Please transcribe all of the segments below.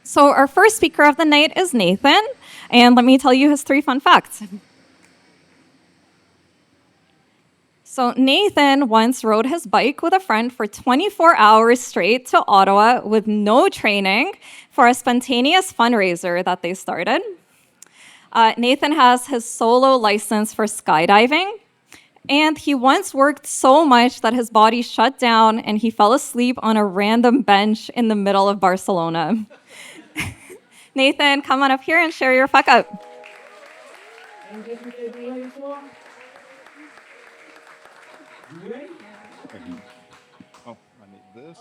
So our first speaker of the night is Nathan, and let me tell you his 3 fun facts. So Nathan once rode his bike with a friend for 24 hours straight to Ottawa with no training for a spontaneous fundraiser that they started. Nathan has his solo license for skydiving, and he once worked so much that his body shut down and he fell asleep on a random bench in the middle of Barcelona. Nathan, come on up here and share your fuck up. Oh, I need this.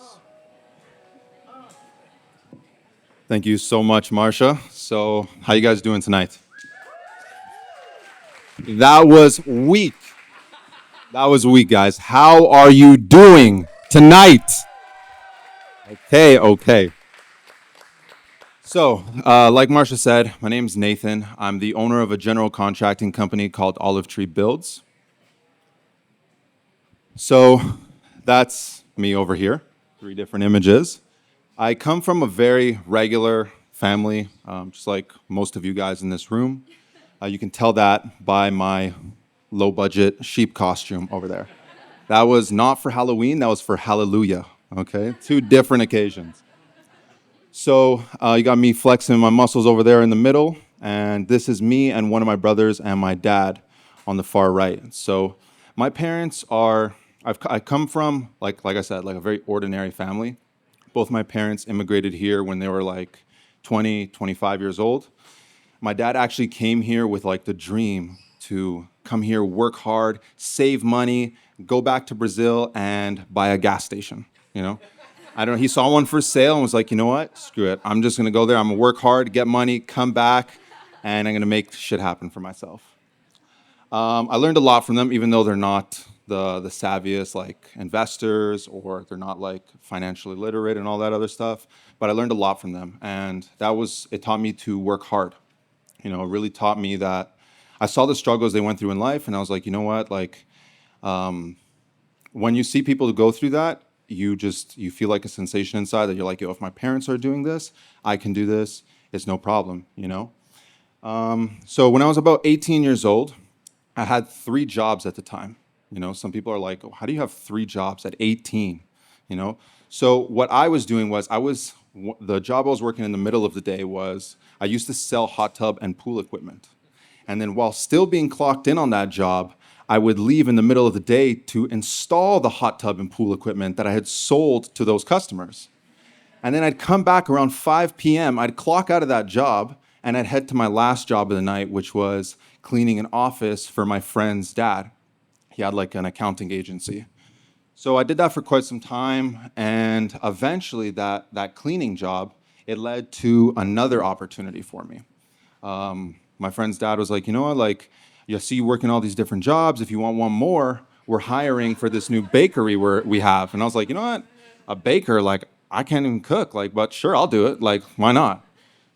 Thank you so much, Marsha. So, how you guys doing tonight? That was weak. That was weak, guys. How are you doing tonight? Okay. So, like Marsha said, my name's Nathan. I'm the owner of a general contracting company called Olive Tree Builds. So, that's me over here. 3 different images. I come from a very regular family, just like most of you guys in this room. You can tell that by my low-budget sheep costume over there. That was not for Halloween, that was for Hallelujah, okay? 2 different occasions. So you got me flexing my muscles over there in the middle, and this is me and one of my brothers and my dad on the far right. So my parents I come from, like I said, like a very ordinary family. Both my parents immigrated here when they were like 20, 25 years old. My dad actually came here with like the dream to come here, work hard, save money, go back to Brazil and buy a gas station, you know? I don't know, he saw one for sale and was like, you know what, screw it. I'm just gonna go there, I'm gonna work hard, get money, come back, and I'm gonna make shit happen for myself. I learned a lot from them, even though they're not the savviest like investors or they're not like financially literate and all that other stuff. But I learned a lot from them, and it taught me to work hard. You know, it really taught me that I saw the struggles they went through in life, and I was like, you know what, like when you see people go through that, you feel like a sensation inside that you're like, yo, if my parents are doing this, I can do this. It's no problem, you know. So when I was about 18 years old, I had 3 jobs at the time. You know, some people are like, oh, how do you have 3 jobs at 18? You know, so what I was doing was the job I was working in the middle of the day was I used to sell hot tub and pool equipment. And then while still being clocked in on that job, I would leave in the middle of the day to install the hot tub and pool equipment that I had sold to those customers. And then I'd come back around 5 p.m., I'd clock out of that job, and I'd head to my last job of the night, which was cleaning an office for my friend's dad. He had like an accounting agency. So I did that for quite some time, and eventually that cleaning job, it led to another opportunity for me. My friend's dad was like, you know what, like, you see you working all these different jobs, if you want one more, we're hiring for this new bakery we have. And I was like, you know what, a baker, like, I can't even cook, like, but sure, I'll do it, like, why not?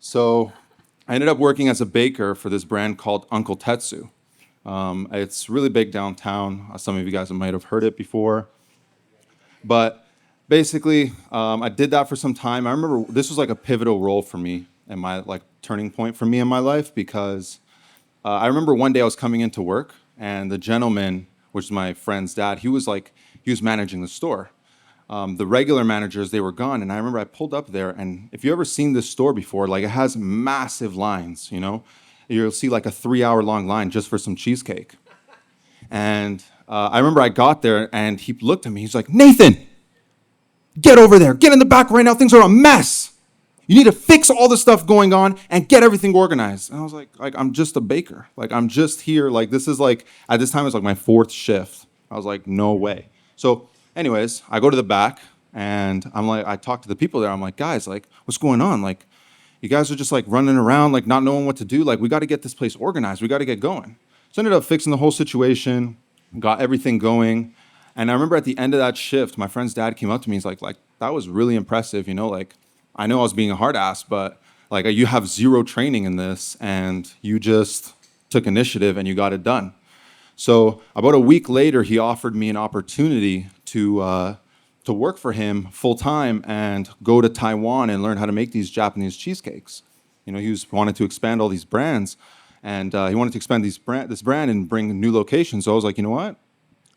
So I ended up working as a baker for this brand called Uncle Tetsu. It's really big downtown. Some of you guys might have heard it before. But basically, I did that for some time. I remember this was like a pivotal role for me and my like turning point for me in my life, because I remember one day I was coming into work and the gentleman, which is my friend's dad, he was managing the store. The regular managers, they were gone, and I remember I pulled up there, and if you ever seen this store before, like, it has massive lines, you know? You'll see like a 3-hour long line just for some cheesecake. And I remember I got there, and he looked at me, he's like, Nathan, get over there, get in the back right now, things are a mess. You need to fix all the stuff going on and get everything organized. And I was like, I'm just a baker. Like, I'm just here. Like, this is like, at this time, it was like my 4th shift. I was like, no way. So anyways, I go to the back, and I talk to the people there. I'm like, guys, like, what's going on? Like, you guys are just like running around, like not knowing what to do. Like, we got to get this place organized. We got to get going. So I ended up fixing the whole situation, got everything going. And I remember at the end of that shift, my friend's dad came up to me. He's like, that was really impressive. You know, like, I know I was being a hard ass, but like, you have 0 training in this, and you just took initiative and you got it done. So about a week later, he offered me an opportunity to to work for him full time and go to Taiwan and learn how to make these Japanese cheesecakes. He wanted to expand all these brands, and he wanted to expand this brand and bring new locations. So I was like, you know what,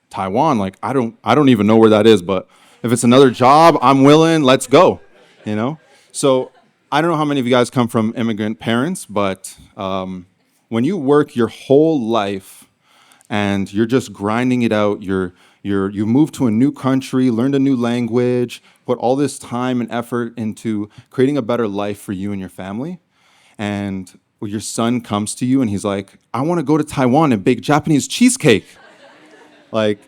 Taiwan, like I don't even know where that is, but if it's another job, I'm willing. Let's go. So I don't know how many of you guys come from immigrant parents, but when you work your whole life and you're just grinding it out, you move to a new country, learned a new language, put all this time and effort into creating a better life for you and your family, and your son comes to you and he's like, I want to go to Taiwan and bake Japanese cheesecake. Like,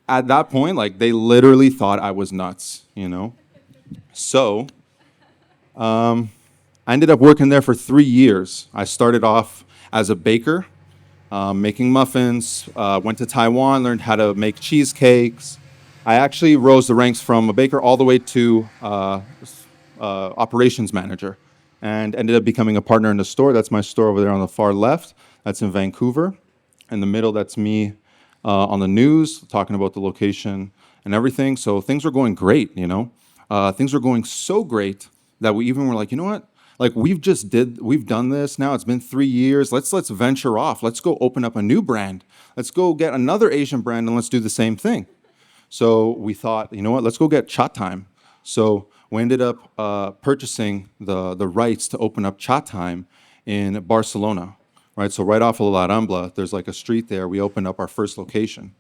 at that point, like, they literally thought I was nuts. So I ended up working there for 3 years. I started off as a baker, making muffins, went to Taiwan, learned how to make cheesecakes. I actually rose the ranks from a baker all the way to operations manager, and ended up becoming a partner in the store. That's my store over there on the far left. That's in Vancouver. In the middle, that's me on the news, talking about the location and everything. So things were going great. Things were going so great that we even were like, you know what? Like, we've done this now. It's been 3 years. Let's venture off. Let's go open up a new brand. Let's go get another Asian brand and let's do the same thing. So we thought, you know what? Let's go get Chat Time. So we ended up purchasing the rights to open up Chat Time in Barcelona, right? So right off of La Rambla, there's like a street there. We opened up our first location.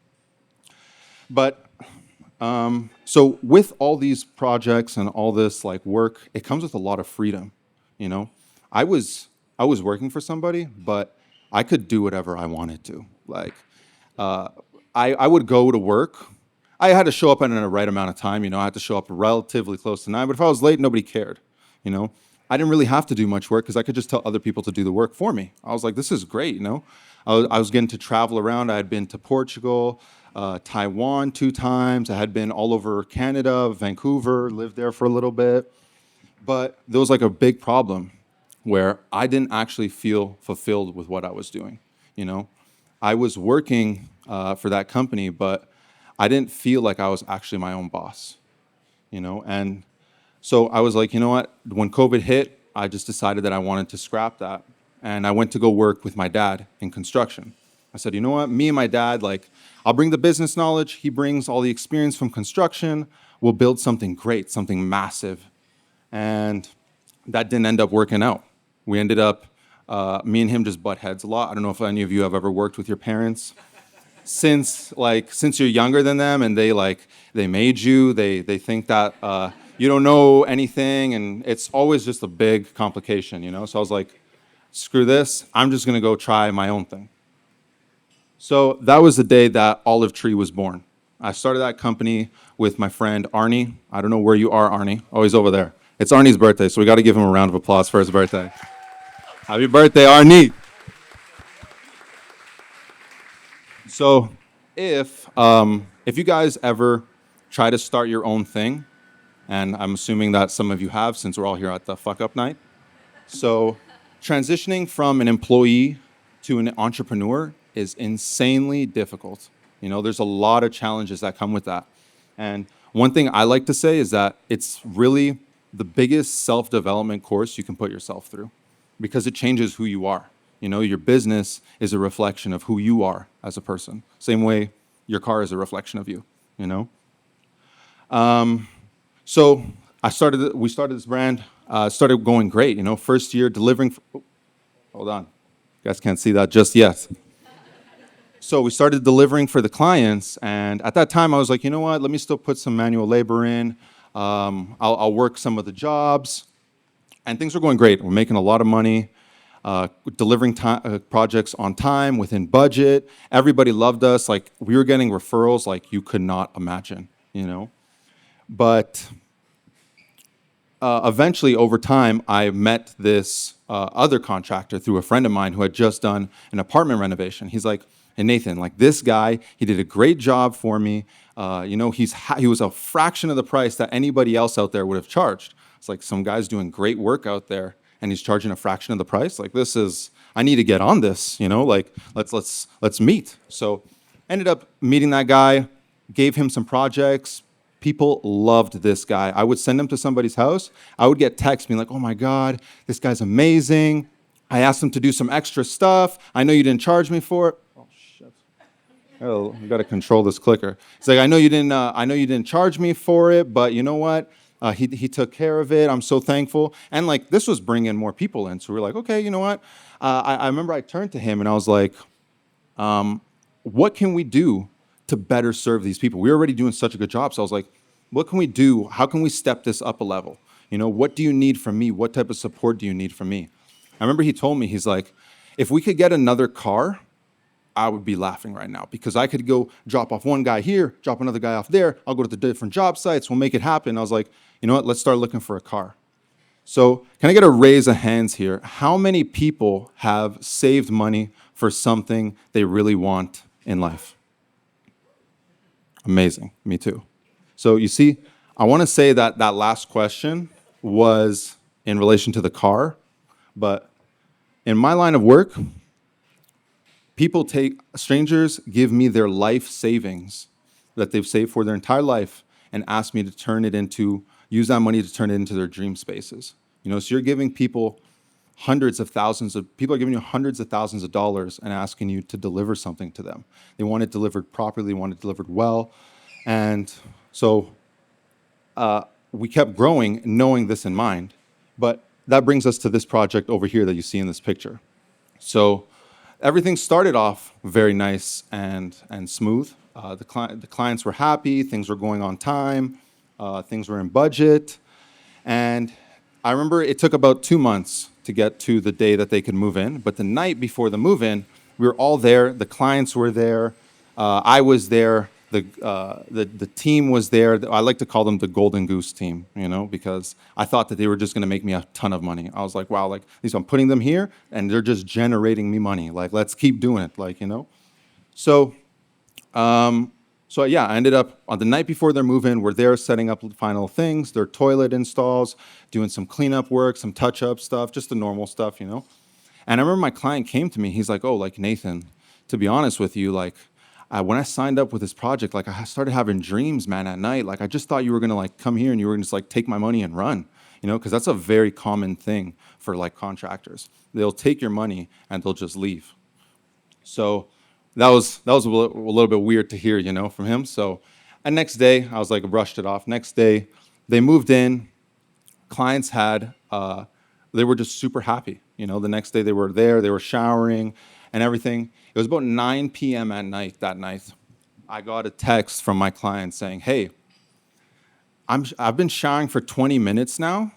But so with all these projects and all this like work, it comes with a lot of freedom. I was working for somebody, but I could do whatever I wanted to. Like, I would go to work. I had to show up in a right amount of time. I had to show up relatively close to 9. But if I was late, nobody cared. I didn't really have to do much work because I could just tell other people to do the work for me. I was like, this is great. I was getting to travel around. I had been to Portugal, Taiwan 2 times. I had been all over Canada, Vancouver, lived there for a little bit. But there was like a big problem where I didn't actually feel fulfilled with what I was doing. I was working for that company, but I didn't feel like I was actually my own boss. And so I was like, you know what? When COVID hit, I just decided that I wanted to scrap that. And I went to go work with my dad in construction. I said, you know what? Me and my dad, like, I'll bring the business knowledge. He brings all the experience from construction. We'll build something great, something massive. And that didn't end up working out. We ended up, me and him just butt heads a lot. I don't know if any of you have ever worked with your parents. Since you're younger than them and they made you, they think that you don't know anything, and it's always just a big complication. So I was like, screw this, I'm just gonna go try my own thing. So that was the day that Olive Tree was born. I started that company with my friend Arnie. I don't know where you are, Arnie. Oh, he's over there. It's Arnie's birthday, so we got to give him a round of applause for his birthday. Happy birthday, Arnie. So if you guys ever try to start your own thing, and I'm assuming that some of you have since we're all here at the Fuckup Night. So transitioning from an employee to an entrepreneur is insanely difficult. There's a lot of challenges that come with that. And one thing I like to say is that it's really the biggest self-development course you can put yourself through, because it changes who you are. Your business is a reflection of who you are as a person. Same way your car is a reflection of you. So we started this brand, started going great. First year delivering. Hold on, you guys can't see that just yet. So we started delivering for the clients, and at that time I was like, you know what? Let me still put some manual labor in. I'll work some of the jobs, and things were going great. We're making a lot of money, delivering projects on time, within budget. Everybody loved us. Like, we were getting referrals like you could not imagine, But eventually, over time, I met this other contractor through a friend of mine who had just done an apartment renovation. He's like, hey, Nathan, like, this guy, he did a great job for me. He was a fraction of the price that anybody else out there would have charged. It's like, some guy's doing great work out there and he's charging a fraction of the price. Like, I need to get on this, like, let's meet. So ended up meeting that guy, gave him some projects, People loved this guy. I would send him to somebody's house. I would get texts being like, oh my God, this guy's amazing. I asked him to do some extra stuff. I know you didn't charge me for it. Oh, shit. Oh, you got to control this clicker. It's like, I know you didn't charge me for it, but you know what? He took care of it. I'm so thankful. And like, this was bringing more people in. So we're like, okay, you know what? I remember I turned to him and I was like, what can we do to better serve these people? We were already doing such a good job. So I was like, what can we do? How can we step this up a level? You know, what do you need from me? What type of support do you need from me? I remember he told me, he's like, if we could get another car, I would be laughing right now because I could go drop off one guy here, drop another guy off there. I'll go to the different job sites. We'll make it happen. I was like, you know what? Let's start looking for a car. So can I get a raise of hands here? How many people have saved money for something they really want in life? Amazing. Me too. So you see, I want to say that that last question was in relation to the car, but in my line of work, strangers give me their life savings that they've saved for their entire life and ask me to use that money to turn it into their dream spaces. You know, so you're giving people people are giving you hundreds of thousands of dollars and asking you to deliver something to them. They want it delivered properly, they want it delivered well. And so we kept growing knowing this in mind. But that brings us to this project over here that you see in this picture. So everything started off very nice and smooth. The clients were happy, things were going on time, things were in budget. And I remember it took about 2 months to get to the day that they could move in. But the night before the move-in, we were all there. The clients were there. I was there. The team was there. I like to call them the Golden Goose team, you know, because I thought that they were just going to make me a ton of money. I was like, wow, like at least I'm putting them here, and they're just generating me money. Like, let's keep doing it, like, you know. So, yeah, I ended up on the night before their move-in. We're there setting up final things, their toilet installs, doing some cleanup work, some touch-up stuff, just the normal stuff, you know. And I remember my client came to me. He's like, oh, like, Nathan, to be honest with you, like, when I signed up with this project, like, I started having dreams, man, at night. Like, I just thought you were gonna like come here and you were gonna just like take my money and run, you know, because that's a very common thing for like contractors. They'll take your money and they'll just leave. So that was a little bit weird to hear, you know, from him. So, and next day, I was like, brushed it off. Next day, they moved in. Clients they were just super happy. You know, the next day they were there, they were showering and everything. It was about 9 p.m. at night that night. I got a text from my client saying, hey, I've been showering for 20 minutes now,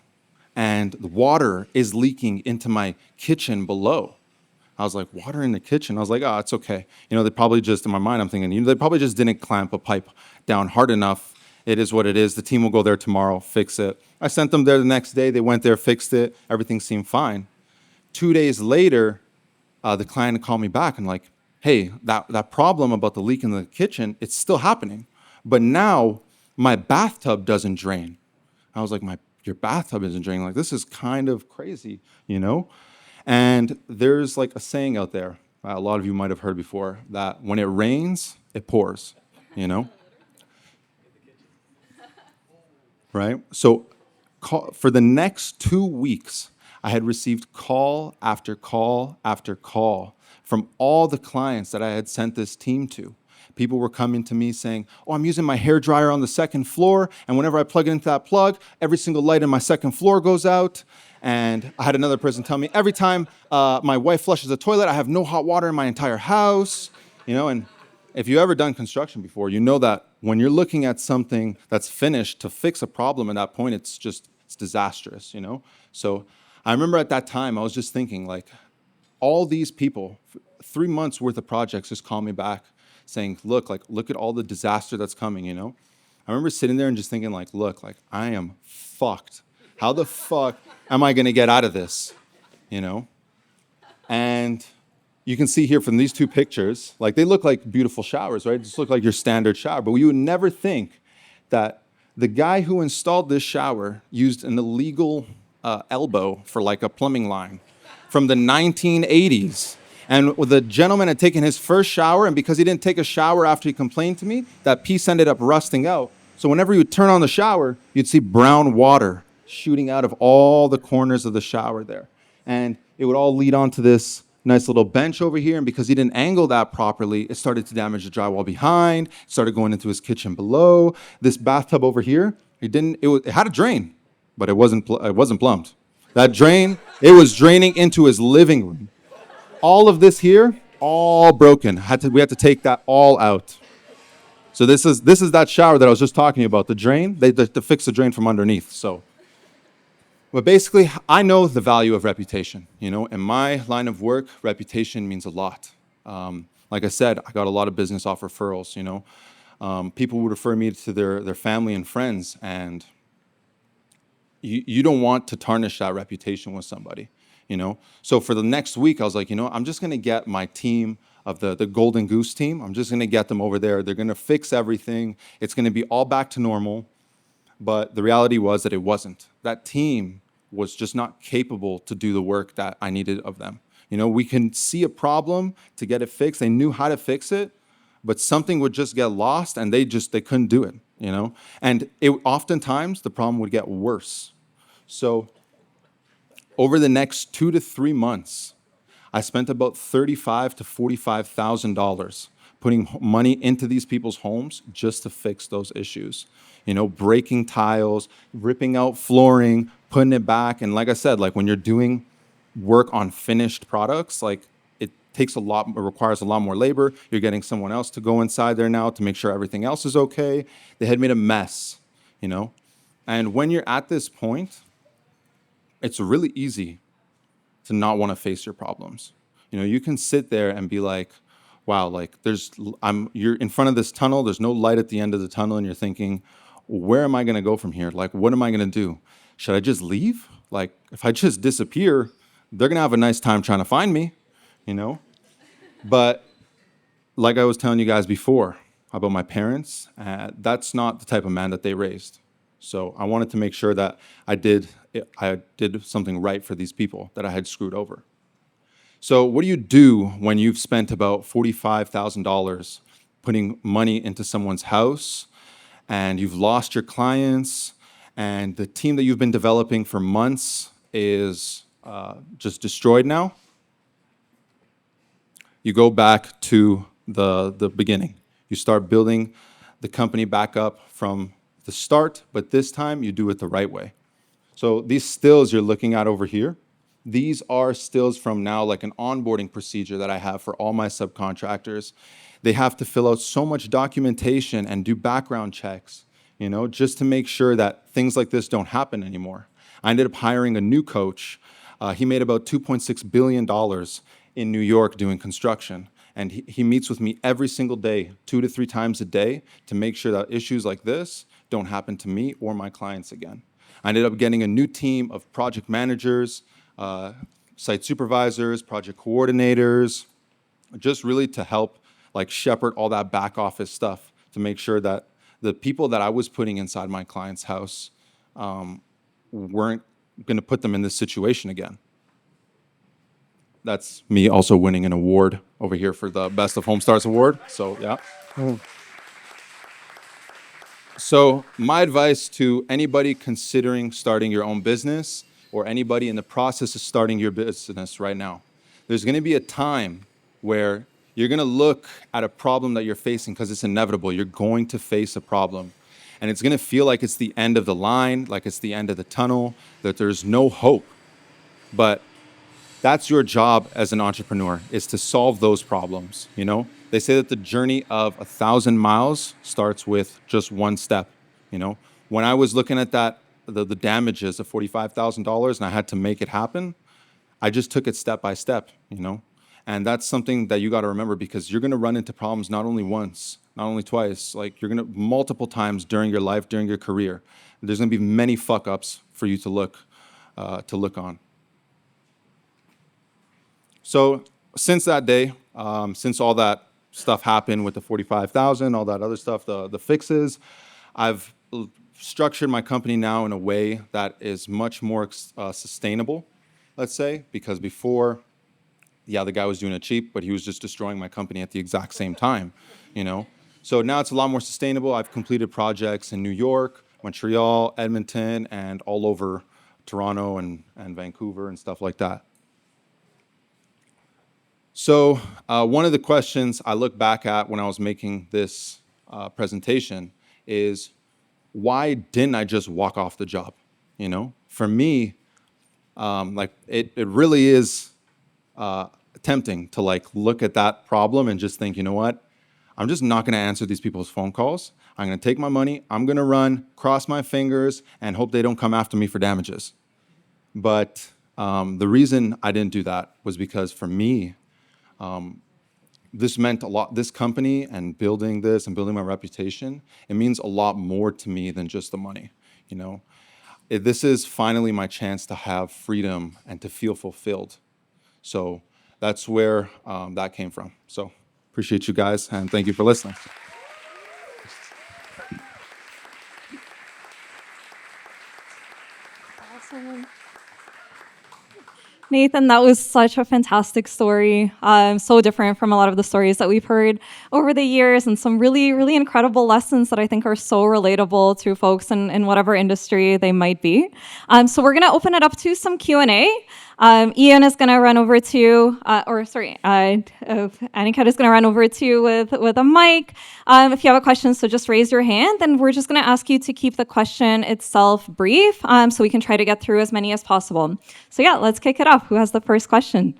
and the water is leaking into my kitchen below. I was like, water in the kitchen? I was like, oh, it's okay. You know, they probably just, in my mind, I'm thinking, you know, they probably just didn't clamp a pipe down hard enough. It is what it is. The team will go there tomorrow, fix it. I sent them there the next day. They went there, fixed it. Everything seemed fine. 2 days later, the client called me back and like, hey, that problem about the leak in the kitchen, it's still happening. But now my bathtub doesn't drain. I was like, your bathtub isn't draining? Like, this is kind of crazy, you know? And there's like a saying out there, a lot of you might have heard before, that when it rains, it pours, you know? Right? So for the next 2 weeks, I had received call after call after call from all the clients that I had sent this team to. People were coming to me saying, oh, I'm using my hairdryer on the second floor, and whenever I plug it into that plug, every single light in my second floor goes out. And I had another person tell me, every time my wife flushes the toilet, I have no hot water in my entire house. You know, and if you've ever done construction before, you know that when you're looking at something that's finished to fix a problem at that point, it's disastrous, you know? So I remember at that time, I was just thinking, like, all these people, 3 months worth of projects just call me back saying, look at all the disaster that's coming, you know? I remember sitting there and just thinking, like, look, like, I am fucked. How the fuck am I gonna get out of this, you know? And you can see here from these two pictures, like, they look like beautiful showers, right? They just look like your standard shower, but you would never think that the guy who installed this shower used an illegal elbow for like a plumbing line from the 1980s. And the gentleman had taken his first shower, and because he didn't take a shower after he complained to me, that piece ended up rusting out. So whenever you would turn on the shower, you'd see brown water shooting out of all the corners of the shower there. And it would all lead onto this nice little bench over here. And because he didn't angle that properly, it started to damage the drywall behind, it started going into his kitchen below. This bathtub over here, it had a drain, but it wasn't plumbed. That drain, it was draining into his living room. All of this here, all broken. We had to take that all out. So this is that shower that I was just talking about. The drain, they to fix the drain from underneath. So, but basically, I know the value of reputation. In my line of work, reputation means a lot. Like I said, I got a lot of business off referrals. People would refer me to their family and friends, and you don't want to tarnish that reputation with somebody. So for the next week, I was like, I'm just going to get my team of the Golden Goose team. I'm just going to get them over there. They're going to fix everything. It's going to be all back to normal. But the reality was that it wasn't. That team was just not capable to do the work that I needed of them. We can see a problem to get it fixed. They knew how to fix it, but something would just get lost, and they couldn't do it. And oftentimes the problem would get worse. So over the next 2 to 3 months, I spent about $35,000 to $45,000 putting money into these people's homes just to fix those issues. Breaking tiles, ripping out flooring, putting it back. And like I said, like when you're doing work on finished products, like it requires a lot more labor. You're getting someone else to go inside there now to make sure everything else is okay. They had made a mess, And when you're at this point, it's really easy to not want to face your problems. You can sit there and be like, wow, like you're in front of this tunnel, there's no light at the end of the tunnel, and you're thinking, where am I going to go from here? Like, what am I going to do? Should I just leave? Like, if I just disappear, they're going to have a nice time trying to find me, But like I was telling you guys before about my parents, that's not the type of man that they raised. So I wanted to make sure that I did something right for these people that I had screwed over. So what do you do when you've spent about $45,000 putting money into someone's house, and you've lost your clients, and the team that you've been developing for months is just destroyed now? You go back to the beginning. You start building the company back up from the start, but this time you do it the right way. So these stills you're looking at over here, these are stills from now like an onboarding procedure that I have for all my subcontractors. They have to fill out so much documentation and do background checks, just to make sure that things like this don't happen anymore. I ended up hiring a new coach. He made about $2.6 billion in New York doing construction. And he meets with me every single day, 2 to 3 times a day, to make sure that issues like this don't happen to me or my clients again. I ended up getting a new team of project managers, site supervisors, project coordinators, just really to help like shepherd all that back office stuff to make sure that the people that I was putting inside my client's house weren't going to put them in this situation again. That's me also winning an award over here for the Best of Home Stars Award. So, yeah. So, my advice to anybody considering starting your own business or anybody in the process of starting your business right now, there's going to be a time where you're going to look at a problem that you're facing because it's inevitable. You're going to face a problem. And it's going to feel like it's the end of the line, like it's the end of the tunnel, that there's no hope. But that's your job as an entrepreneur, is to solve those problems. They say that the journey of 1,000 miles starts with just one step. When I was looking at that, the damages of $45,000, and I had to make it happen, I just took it step by step. And that's something that you got to remember, because you're going to run into problems not only once, not only twice, like you're going to multiple times during your life, during your career. There's going to be many fuck ups for you to look on. So since that day, since all that stuff happened with the 45,000, all that other stuff, the fixes, I've structured my company now in a way that is much more sustainable, let's say, because before, yeah, the guy was doing it cheap, but he was just destroying my company at the exact same time, So now it's a lot more sustainable. I've completed projects in New York, Montreal, Edmonton, and all over Toronto and Vancouver and stuff like that. So one of the questions I look back at when I was making this presentation is, why didn't I just walk off the job? You know, for me, it really is tempting to look at that problem and just think, you know what? I'm just not going to answer these people's phone calls. I'm going to take my money. I'm going to run, cross my fingers, and hope they don't come after me for damages. But the reason I didn't do that was because for me, this meant a lot. This company and building this and building my reputation, it means a lot more to me than just the money. You know, this is finally my chance to have freedom and to feel fulfilled. So that's where that came from. So appreciate you guys, and thank you for listening. Awesome. Nathan, that was such a fantastic story. So different from a lot of the stories that we've heard over the years, and some really, really incredible lessons that I think are so relatable to folks in whatever industry they might be. So we're going to open it up to some Q&A. Ian is going to run over to you, Aniket is going to run over to you with a mic. If you have a question, so just raise your hand, and we're just going to ask you to keep the question itself brief, so we can try to get through as many as possible. So yeah, let's kick it off. Who has the first question?